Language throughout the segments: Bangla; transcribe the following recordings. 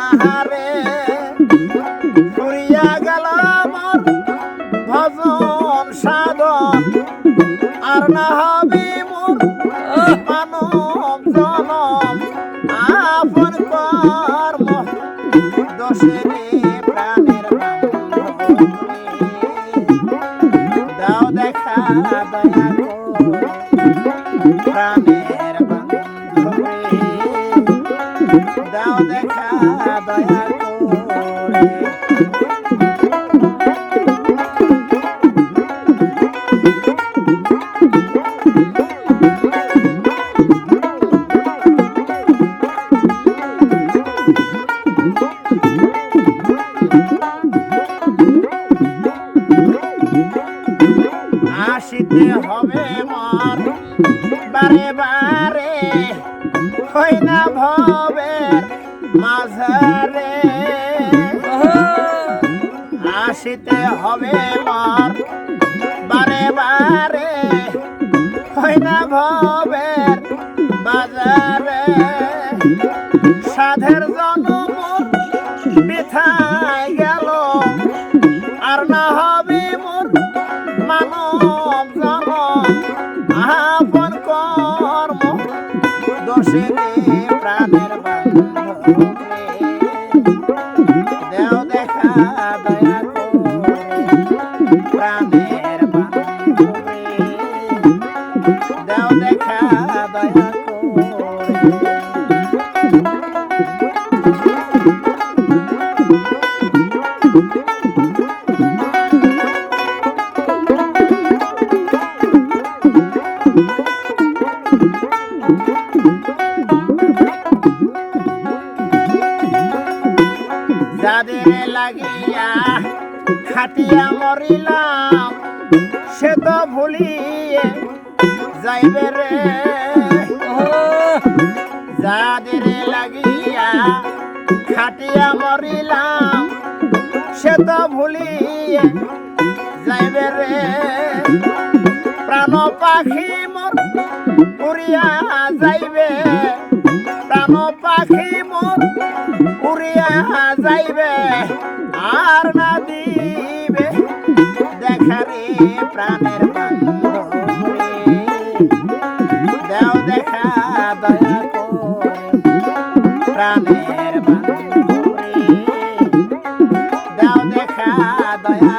আহারে ফুরিয়া গেল মোর ভজন সাধন আর না হবে মোর মানব জনম আপন কর্ম দোষে প্রাণের দাও দেখা দয়া প্রাণের দাও দেখা দয়া আসিতে হবে মর বারে বারে হই না ভবের মাঝারে আসিতে হবে মর বারে বারে হই না ভবের বাজারে সাধের জন্ম বৃথায় গেল আর না হবে মোর মানব জনম আপন কর্ম দোষে প্রাণের দেও দেখা দয়া প্রাণের দেও দেখা দয়া যাদের লাগিয়া খাটিয়া মরিলাম সে তো ভুলিয়ে যাইবে রে যাদের লাগিয়া খাটিয়া মরিলাম সে তো ভুলিয়ে যাইবে রে প্রাণ পাখি মোর উড়িয়া যাইবে প্রাণ পাখি মোর উড়িয়া যাইবে আর না দিবে দেখা রে প্রাণের দেও দেখা দয়া প্রাণের দেও দেখা দয়া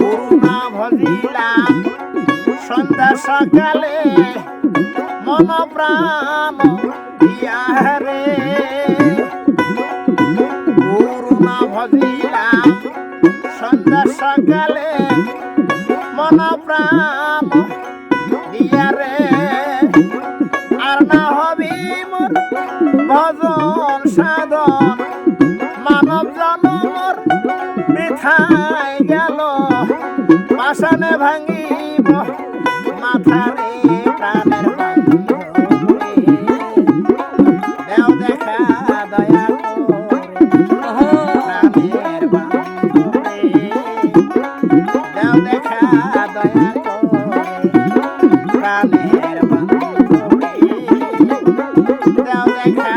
গুরু না ভজিলাম সন্ধ্যা সকালে মন প্রাণ রে গুরু না ভজিলাম সন্ধ্যা সকালে মন প্রাণ দিয়া রে আর না হবি মোর ভজন সাধন মানব জনমর বৃথায় গেল পাষাণে ভাঙিব মাথা রে প্রাণের দেও দেখা দয়া দেও দেখা দয়া প্রাণের দেও দেখা